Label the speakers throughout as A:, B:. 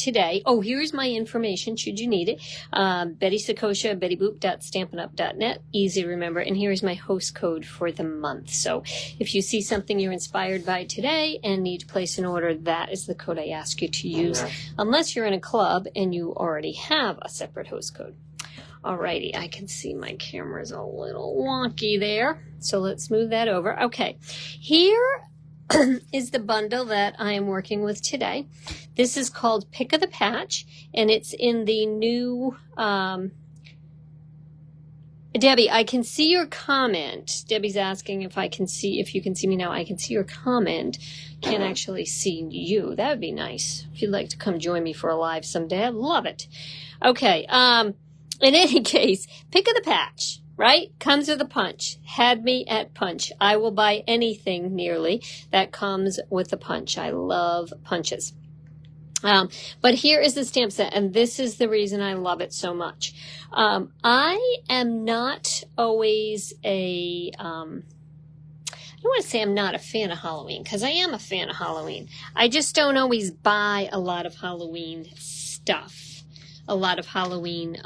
A: today. Oh, here's my information should you need it. Betty Sakosha, bettyboop.stampinup.net. Easy to remember. And here's my host code for the month. So if you see something you're inspired by today and need to place an order, that is the code I ask you to use, unless you're in a club and you already have a separate host code. Alrighty, I can see my camera's a little wonky there, so let's move that over. Okay, here is the bundle that I am working with today. This is called Pick of the Patch, and it's in the new, Debbie, I can see your comment. Debbie's asking if you can see me now. I can see your comment. Can't actually see you. That would be nice. If you'd like to come join me for a live someday, I'd love it. Okay, in any case, Pick of the Patch, right? Comes with a punch. Had me at punch. I will buy anything nearly that comes with a punch. I love punches. But here is the stamp set, and this is the reason I love it so much. I am not always I don't want to say I'm not a fan of Halloween, because I am a fan of Halloween. I just don't always buy a lot of Halloween stuff. A lot of Halloween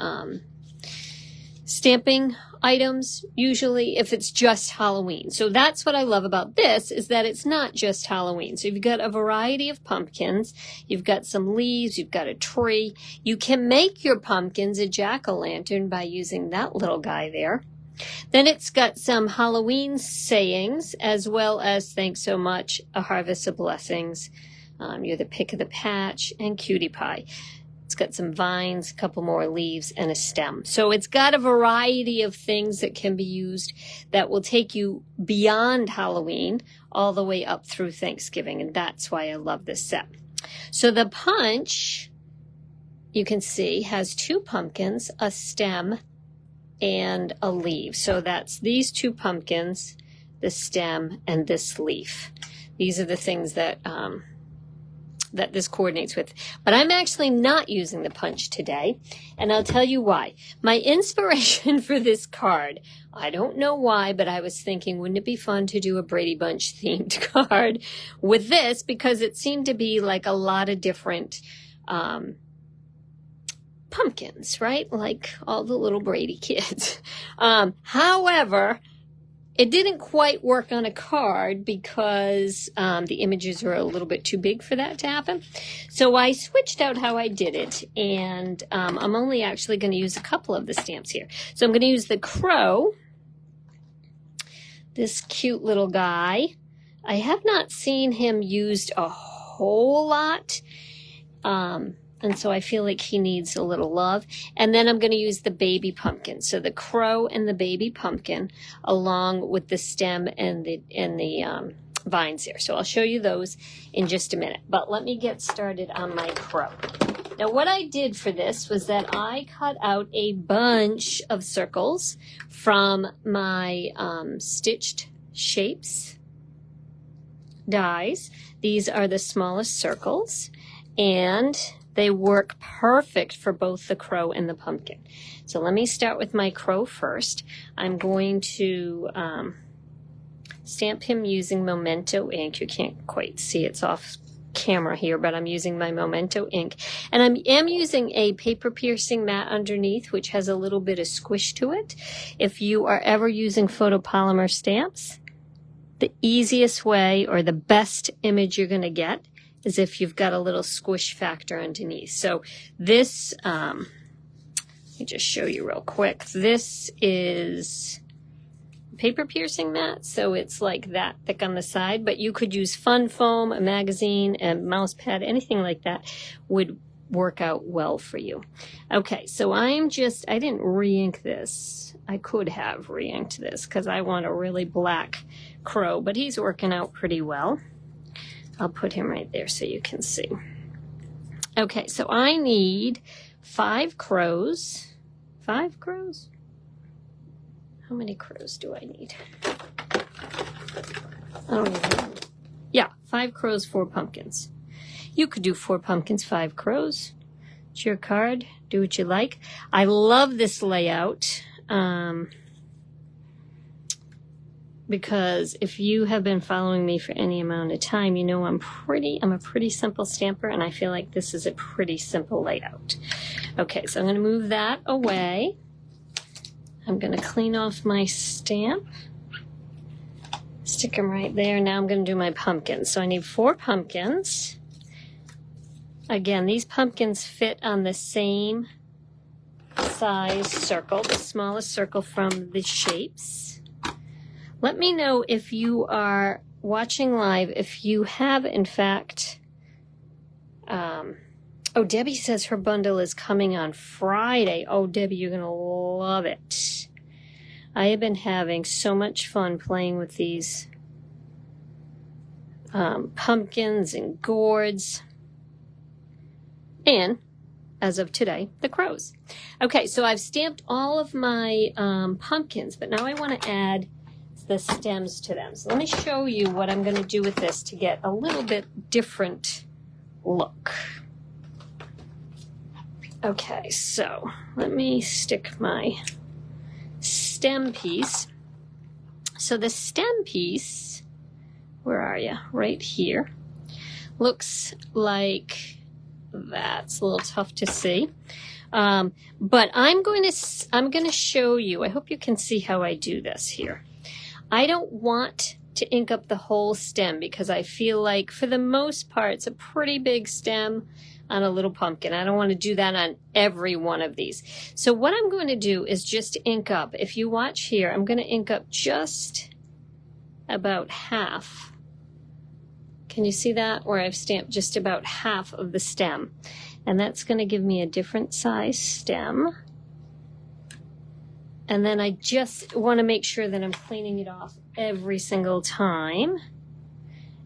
A: stamping items, usually, if it's just Halloween. So that's what I love about this, is that it's not just Halloween. So you've got a variety of pumpkins, you've got some leaves, you've got a tree. You can make your pumpkins a jack-o'-lantern by using that little guy there. Then it's got some Halloween sayings, as well as thanks so much, a harvest of blessings, you're the pick of the patch, and cutie pie. It's got some vines, a couple more leaves, and a stem. So it's got a variety of things that can be used that will take you beyond Halloween all the way up through Thanksgiving, and that's why I love this set. So the punch, you can see, has 2 pumpkins, a stem, and a leaf. So that's these 2 pumpkins, the stem, and this leaf. These are the things that that this coordinates with. But I'm actually not using the punch today, and I'll tell you why. My inspiration for this card, I don't know why, but I was thinking, wouldn't it be fun to do a Brady Bunch themed card with this, because it seemed to be like a lot of different pumpkins, right? Like all the little Brady kids. However, it didn't quite work on a card because the images are a little bit too big for that to happen. So I switched out how I did it, and I'm only actually going to use a couple of the stamps here. So I'm going to use the crow, this cute little guy. I have not seen him used a whole lot. And so I feel like he needs a little love. And then I'm going to use the baby pumpkin. So the crow and the baby pumpkin, along with the stem and the vines here. So I'll show you those in just a minute. But let me get started on my crow. Now what I did for this was that I cut out a bunch of circles from my Stitched Shapes dies. These are the smallest circles, and they work perfect for both the crow and the pumpkin. So let me start with my crow first. I'm going to stamp him using Memento ink. You can't quite see, it's off camera here, but I'm using my Memento ink. And I am using a paper piercing mat underneath, which has a little bit of squish to it. If you are ever using photopolymer stamps, the easiest way, or the best image you're going to get, is if you've got a little squish factor underneath. So this, let me just show you real quick. This is paper piercing mat, so it's like that thick on the side, but you could use fun foam, a magazine, a mouse pad, anything like that would work out well for you. Okay, so I didn't re-ink this. I could have re-inked this because I want a really black crow, but he's working out pretty well. I'll put him right there so you can see. Okay, so I need 5 crows. 5 crows? How many crows do I need? I don't even know. Yeah, 5 crows, 4 pumpkins. You could do 4 pumpkins, 5 crows. It's your card. Do what you like. I love this layout. because if you have been following me for any amount of time, you know I'm a pretty simple stamper, and I feel like this is a pretty simple layout. Okay, so I'm going to move that away. I'm going to clean off my stamp. Stick them right there. Now I'm going to do my pumpkins. So I need 4 pumpkins. Again, these pumpkins fit on the same size circle, the smallest circle from the shapes. Let me know if you are watching live, if you have in fact, oh, Debbie says her bundle is coming on Friday. Oh, Debbie, you're going to love it. I have been having so much fun playing with these pumpkins and gourds. And, as of today, the crows. Okay, so I've stamped all of my pumpkins, but now I want to add the stems to them. So let me show you what I'm going to do with this to get a little bit different look. Okay, so let me stick my stem piece. So the stem piece, where are you? Right here. Looks like that's a little tough to see. But I'm going to show you. I hope you can see how I do this here. I don't want to ink up the whole stem because I feel like for the most part it's a pretty big stem on a little pumpkin. I don't want to do that on every one of these. So what I'm going to do is just ink up. If you watch here, I'm going to ink up just about half. Can you see that? Where I've stamped just about half of the stem. And that's going to give me a different size stem. And then I just want to make sure that I'm cleaning it off every single time.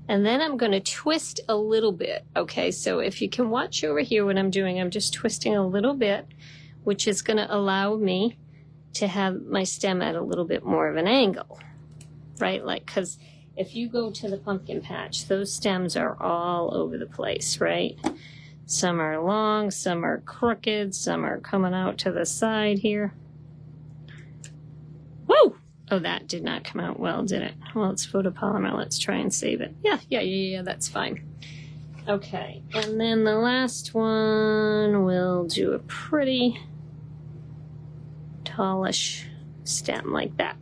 A: And then I'm going to twist a little bit. Okay, so if you can watch over here what I'm doing, I'm just twisting a little bit, which is going to allow me to have my stem at a little bit more of an angle, right? Like, because if you go to the pumpkin patch, those stems are all over the place, right? Some are long, some are crooked, some are coming out to the side here. Woo! Oh, that did not come out well, did it? Well, it's photopolymer. Let's try and save it. Yeah, that's fine. Okay, and then the last one, we'll do a pretty tallish stem like that.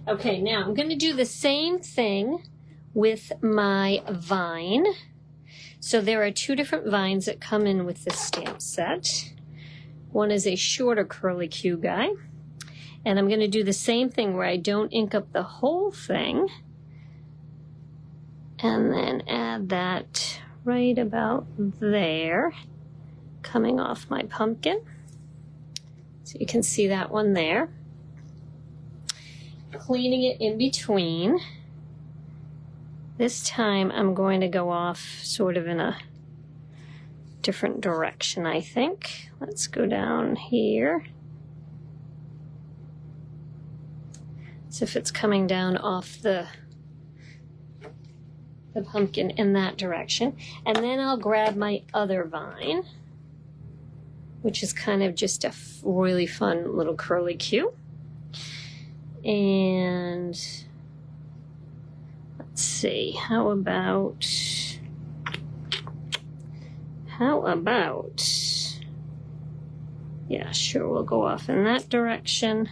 A: Okay, now I'm going to do the same thing with my vine. So there are 2 different vines that come in with this stamp set. One is a shorter curly Q guy. And I'm going to do the same thing where I don't ink up the whole thing. And then add that right about there, coming off my pumpkin. So you can see that one there. Cleaning it in between. This time I'm going to go off sort of in a different direction, I think. Let's go down here. As if it's coming down off the pumpkin in that direction. And then I'll grab my other vine, which is kind of just a really fun little curly Q. And let's see, how about, yeah, sure, we'll go off in that direction.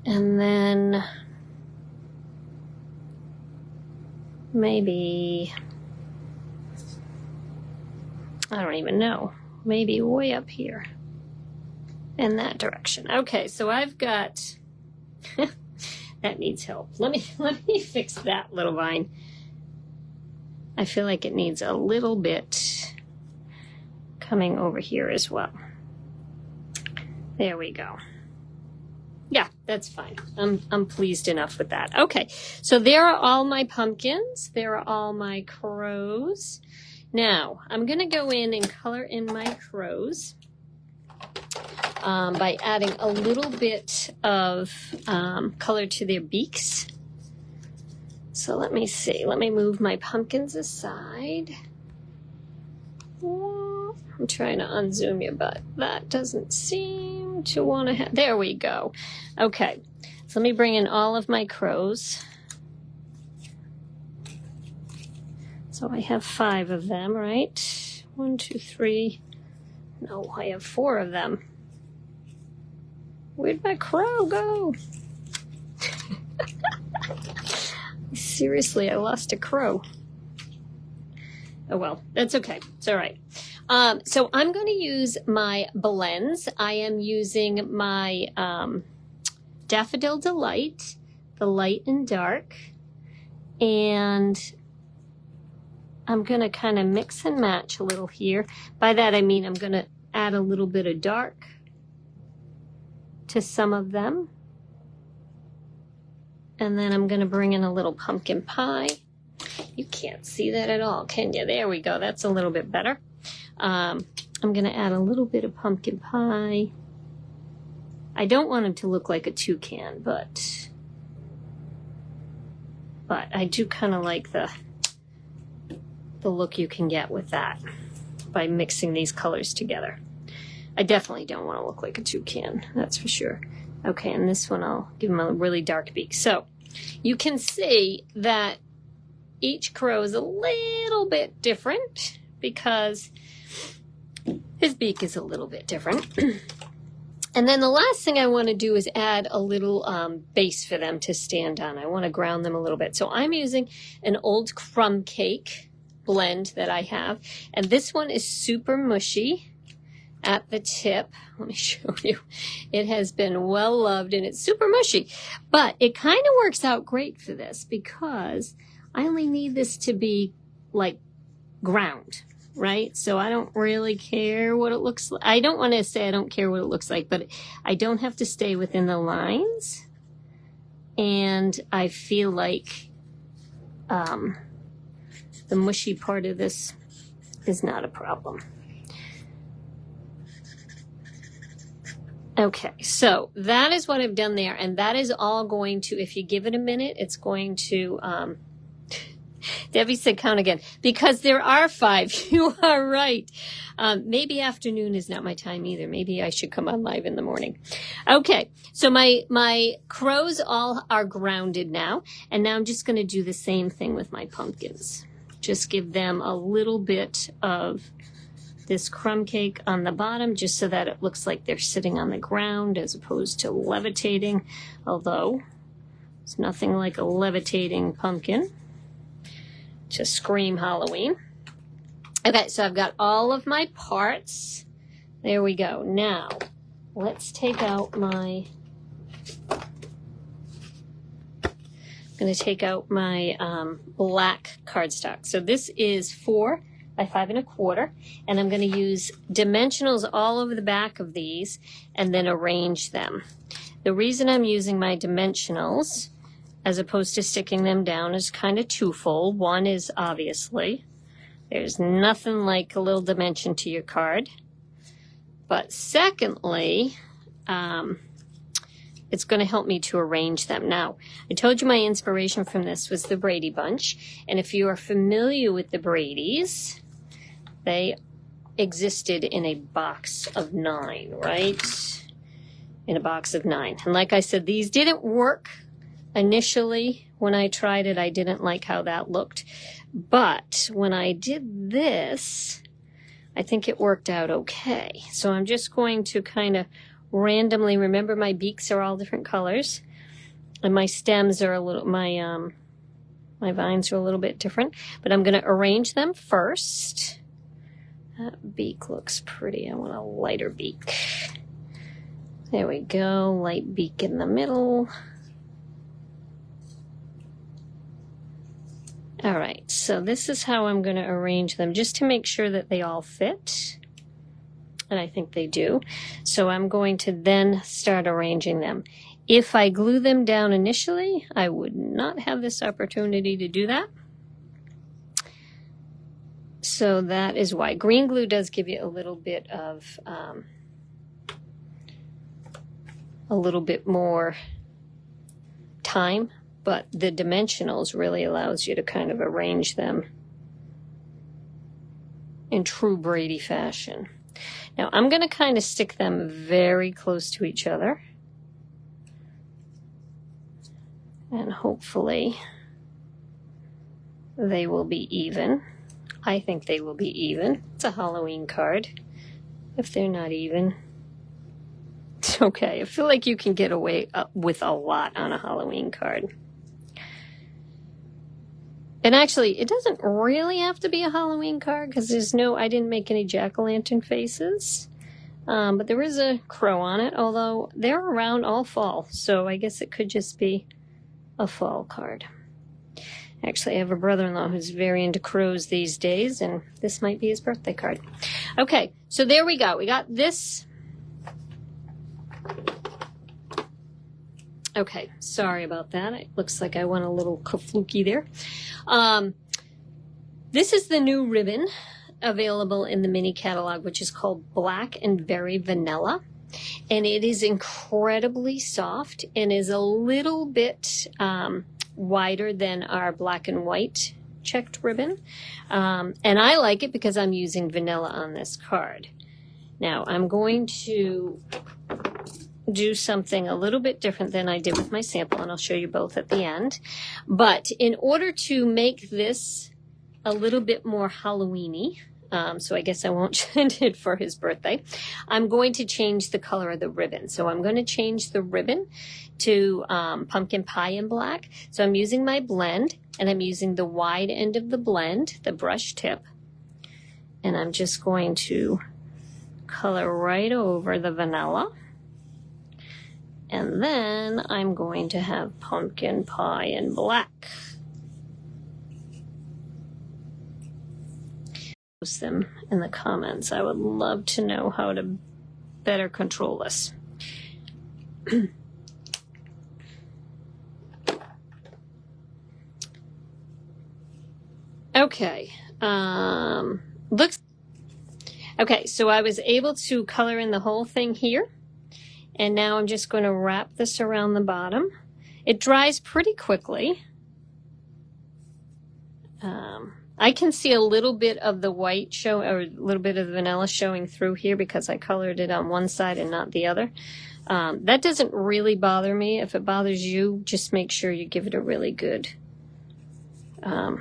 A: And then maybe, I don't even know, maybe way up here in that direction. Okay, so I've got, that needs help. Let me fix that little vine. I feel like it needs a little bit coming over here as well. There we go. Yeah, that's fine. I'm pleased enough with that. Okay, so there are all my pumpkins. There are all my crows. Now, I'm going to go in and color in my crows by adding a little bit of color to their beaks. So let me see. Let me move my pumpkins aside. I'm trying to unzoom you, but that doesn't seem to want to have. There we go. Okay. So let me bring in all of my crows. So I have 5 of them, right? 1, 2, 3. No, I have 4 of them. Where'd my crow go? Seriously, I lost a crow. Oh well, that's okay. It's all right. So I'm going to use my blends. I am using my Daffodil Delight, the light and dark, and I'm going to kind of mix and match a little here. By that I mean I'm going to add a little bit of dark to some of them. And then I'm going to bring in a little pumpkin pie. You can't see that at all, can you? There we go. That's a little bit better. I'm going to add a little bit of pumpkin pie. I don't want him to look like a toucan, but I do kind of like the look you can get with that by mixing these colors together. I definitely don't want to look like a toucan, that's for sure. Okay, and this one I'll give him a really dark beak. So you can see that each crow is a little bit different because his beak is a little bit different. And then the last thing I want to do is add a little base for them to stand on. I want to ground them a little bit. So I'm using an old crumb cake blend that I have. And this one is super mushy at the tip. Let me show you. It has been well loved and it's super mushy. But it kind of works out great for this because I only need this to be like ground, right? So I don't really care what it looks like. I don't want to say I don't care what it looks like, but I don't have to stay within the lines. And I feel like the mushy part of this is not a problem. Okay, so that is what I've done there, and that is all going to, if you give it a minute, it's going to, Debbie said count again, because there are 5. You are right. Maybe afternoon is not my time either. Maybe I should come on live in the morning. Okay, so my crows all are grounded now, and now I'm just going to do the same thing with my pumpkins. Just give them a little bit of this crumb cake on the bottom just so that it looks like they're sitting on the ground as opposed to levitating, although it's nothing like a levitating pumpkin to scream Halloween. Okay, so I've got all of my parts. There we go. Now, let's take out my, I'm going to take out my black cardstock. So this is 4 by 5 1/4, and I'm going to use dimensionals all over the back of these and then arrange them. The reason I'm using my dimensionals as opposed to sticking them down is kind of twofold. One is obviously there's nothing like a little dimension to your card, but secondly, it's going to help me to arrange them. Now, I told you my inspiration from this was the Brady Bunch, and if you are familiar with the Bradys, they existed in a box of 9, right? In a box of 9. And like I said, these didn't work initially. When I tried it, I didn't like how that looked. But when I did this, I think it worked out okay. So I'm just going to kind of randomly, remember my beaks are all different colors. And my stems are a little, my vines are a little bit different. But I'm going to arrange them first. That beak looks pretty. I want a lighter beak. There we go. Light beak in the middle. All right, so this is how I'm going to arrange them just to make sure that they all fit. And I think they do. So I'm going to then start arranging them. If I glue them down initially, I would not have this opportunity to do that. So that is why. Green glue does give you a little bit of, a little bit more time, but the dimensionals really allows you to kind of arrange them in true Brady fashion. Now I'm going to kind of stick them very close to each other. And hopefully they will be even. I think they will be even. It's a Halloween card. If they're not even, it's okay. I feel like you can get away with a lot on a Halloween card. And actually, it doesn't really have to be a Halloween card because I didn't make any jack-o'-lantern faces. But there is a crow on it, although they're around all fall. So I guess it could just be a fall card. Actually, I have a brother-in-law who's very into crows these days, and this might be his birthday card. Okay, so there we go. We got this. Okay, sorry about that. It looks like I went a little kafluky there. This is the new ribbon available in the mini catalog, which is called Black and Berry Vanilla. And it is incredibly soft and is a little bit wider than our black and white checked ribbon. And I like it because I'm using vanilla on this card. Now I'm going to do something a little bit different than I did with my sample, and I'll show you both at the end. But in order to make this a little bit more Halloween-y, so I guess I won't send it for his birthday, I'm going to change the color of the ribbon. So I'm going to change the ribbon to pumpkin pie in black. So I'm using my blend, and I'm using the wide end of the blend, the brush tip, and I'm just going to color right over the vanilla. And then I'm going to have pumpkin pie in black. Post them in the comments. I would love to know how to better control this. Okay. Okay, so I was able to color in the whole thing here. And now I'm just going to wrap this around the bottom. It dries pretty quickly. I can see a little bit of the white show, or a little bit of the vanilla showing through here because I colored it on one side and not the other. That doesn't really bother me. If it bothers you, just make sure you give it a really good, that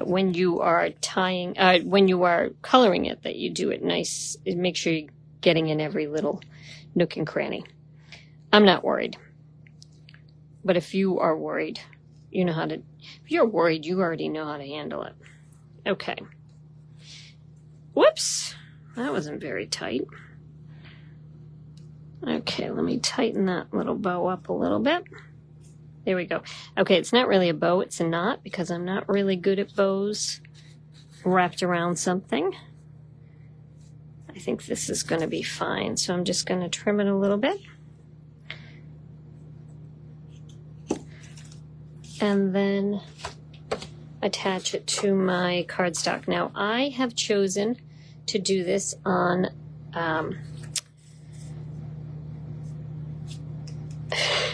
A: when you are when you are coloring it, that you do it nice. Make sure you're getting in every little nook and cranny. I'm not worried. But if you are worried, you know how to, if you're worried, you already know how to handle it. Okay. Whoops. That wasn't very tight. Okay, let me tighten that little bow up a little bit. There we go. Okay, it's not really a bow, it's a knot because I'm not really good at bows wrapped around something. I think this is going to be fine, so I'm just going to trim it a little bit. And then attach it to my cardstock. Now, I have chosen to do this on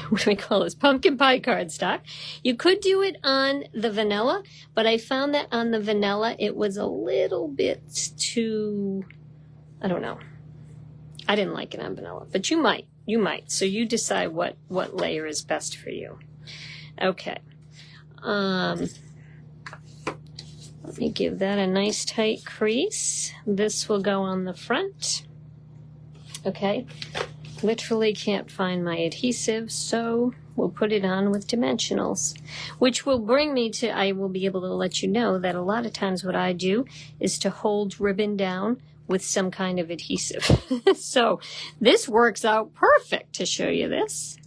A: what do we call this? Pumpkin pie cardstock. You could do it on the vanilla, but I found that on the vanilla it was a little bit too, I don't know. I didn't like it on vanilla, but you might. So you decide what layer is best for you. Okay. Let me give that a nice tight crease. This will go on the front. Okay. Literally can't find my adhesive, so we'll put it on with dimensionals, which will bring me to, I will be able to let you know that a lot of times what I do is to hold ribbon down with some kind of adhesive. So this works out perfect to show you this.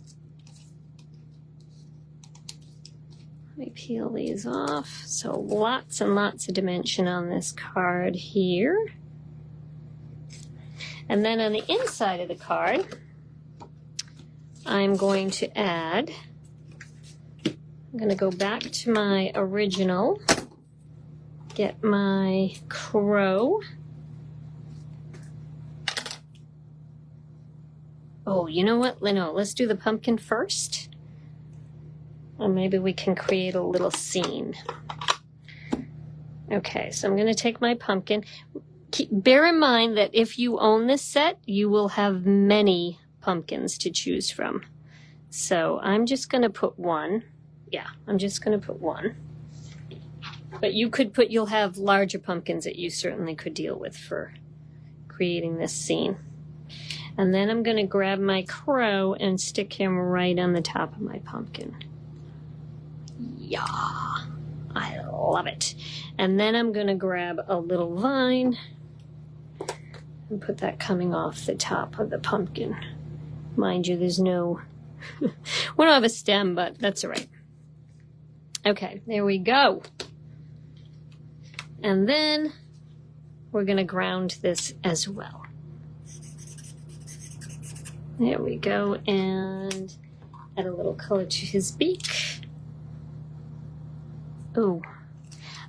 A: Let me peel these off. So lots and lots of dimension on this card here. And then on the inside of the card, I'm going to add, I'm going to go back to my original, get my crow. Oh, you know what? No, let's do the pumpkin first. And maybe we can create a little scene. Okay, so I'm going to take my pumpkin. Bear in mind that if you own this set, you will have many pumpkins to choose from. So I'm just going to put one. Yeah, I'm just going to put one. But you'll have larger pumpkins that you certainly could deal with for creating this scene. And then I'm going to grab my crow and stick him right on the top of my pumpkin. Yeah, I love it. And then I'm going to grab a little vine and put that coming off the top of the pumpkin. Mind you, there's no, we don't have a stem, but that's all right. Okay, there we go. And then we're going to ground this as well. There we go, and add a little color to his beak. Ooh.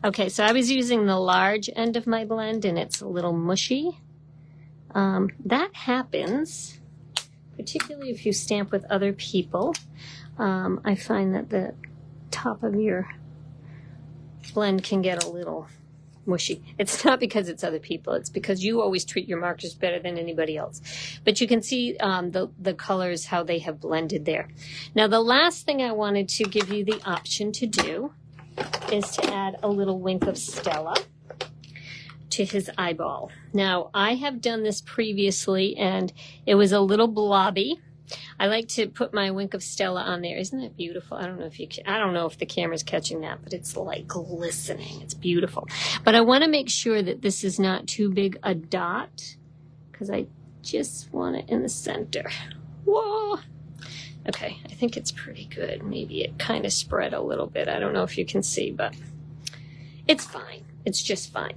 A: Okay, so I was using the large end of my blend, and it's a little mushy. That happens, particularly if you stamp with other people. I find that the top of your blend can get a little mushy. It's not because it's other people, it's because you always treat your markers better than anybody else. But you can see the colors, how they have blended there. Now the last thing I wanted to give you the option to do is to add a little wink of Stella to his eyeball. Now I have done this previously and it was a little blobby. I like to put my wink of Stella on there. Isn't that beautiful? I don't know if the camera's catching that, but it's like glistening. It's beautiful. But I want to make sure that this is not too big a dot because I just want it in the center. Whoa. Okay, I think it's pretty good. Maybe it kind of spread a little bit. I don't know if you can see, but it's fine. It's just fine.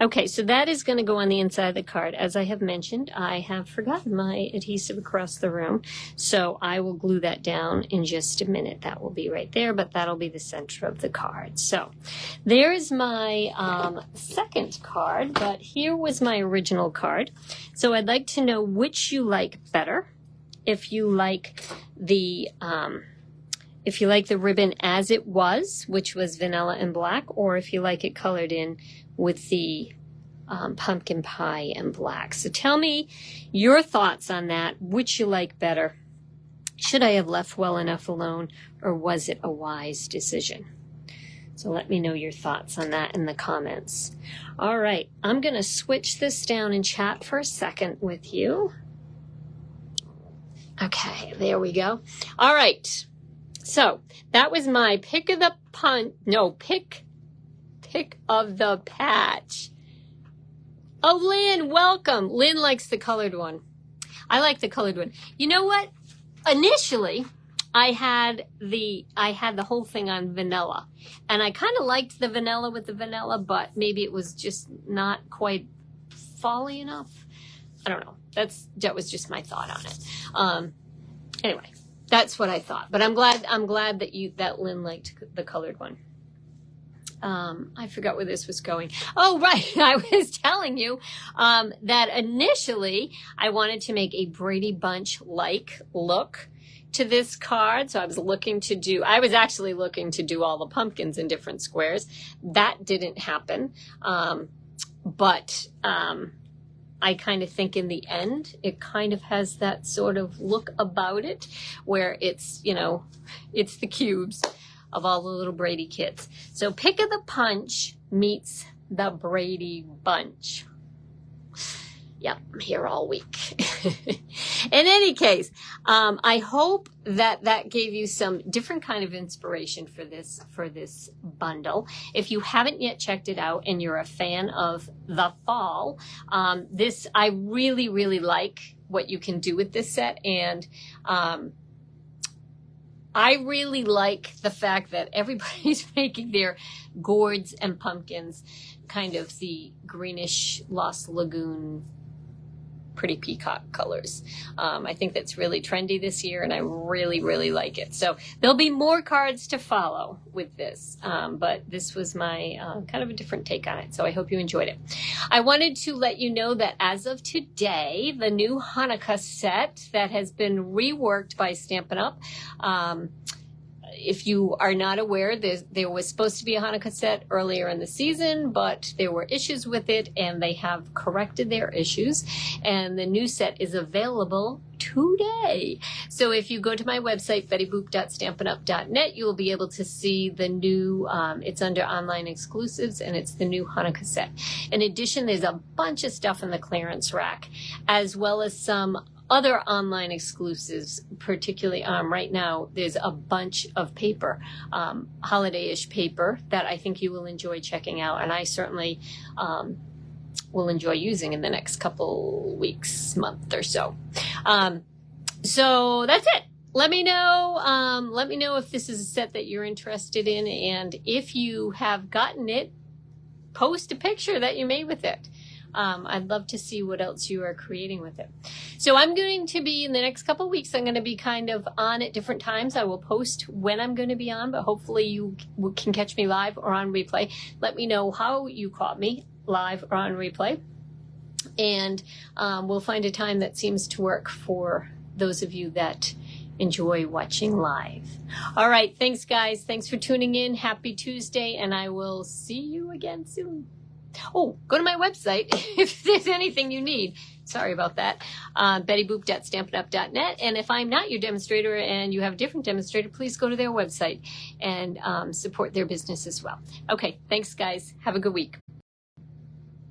A: Okay, so that is going to go on the inside of the card. As I have mentioned, I have forgotten my adhesive across the room, so I will glue that down in just a minute. That will be right there, but that'll be the center of the card. So there's my second card, but here was my original card. So I'd like to know which you like better. If you like the ribbon as it was, which was vanilla and black, or if you like it colored in with the pumpkin pie and black. So tell me your thoughts on that, which you like better. Should I have left well enough alone, or was it a wise decision? So let me know your thoughts on that in the comments. All right, I'm going to switch this down and chat for a second with you. Okay, there we go. All right. So that was my pick of the patch. Oh, Lynn, welcome. Lynn likes the colored one. I like the colored one. You know what? Initially, I had the whole thing on vanilla, and I kind of liked the vanilla with the vanilla, but maybe it was just not quite folly enough. I don't know. That was just my thought on it. Anyway, that's what I thought. But I'm glad that Lynn liked the colored one. I forgot where this was going. Oh, right. I was telling you that initially I wanted to make a Brady Bunch-like look to this card. So I was actually looking to do all the pumpkins in different squares. That didn't happen. But I kind of think in the end, it kind of has that sort of look about it where it's the cubes of all the little Brady kids. So Pick of the Punch meets the Brady Bunch. Yep, I'm here all week. In any case, I hope that gave you some different kind of inspiration for this bundle. If you haven't yet checked it out and you're a fan of the fall, I really, really like what you can do with this set. And I really like the fact that everybody's making their gourds and pumpkins kind of the greenish Lost Lagoon pretty peacock colors. I think that's really trendy this year, and I really, really like it. So there'll be more cards to follow with this, but this was my kind of a different take on it, so I hope you enjoyed it. I wanted to let you know that as of today, the new Hanukkah set that has been reworked by Stampin' Up! If you are not aware, there was supposed to be a Hanukkah set earlier in the season, but there were issues with it, and they have corrected their issues, and the new set is available today. So if you go to my website, bettyboop.stampinup.net, you will be able to see the new, it's under online exclusives, and it's the new Hanukkah set. In addition, there's a bunch of stuff in the clearance rack, as well as some other online exclusives, particularly right now, there's a bunch of paper, holiday-ish paper that I think you will enjoy checking out, and I certainly will enjoy using in the next couple weeks, month or so. So that's it. Let me know if this is a set that you're interested in, and if you have gotten it, post a picture that you made with it. I'd love to see what else you are creating with it. So I'm going to be, in the next couple of weeks, I'm going to be kind of on at different times. I will post when I'm going to be on, but hopefully you can catch me live or on replay. Let me know how you caught me, live or on replay. And we'll find a time that seems to work for those of you that enjoy watching live. All right. Thanks, guys. Thanks for tuning in. Happy Tuesday, and I will see you again soon. Oh, go to my website if there's anything you need. Sorry about that. bettyboop.stampinup.net. And if I'm not your demonstrator and you have a different demonstrator, please go to their website and support their business as well. Okay, thanks, guys. Have a good week.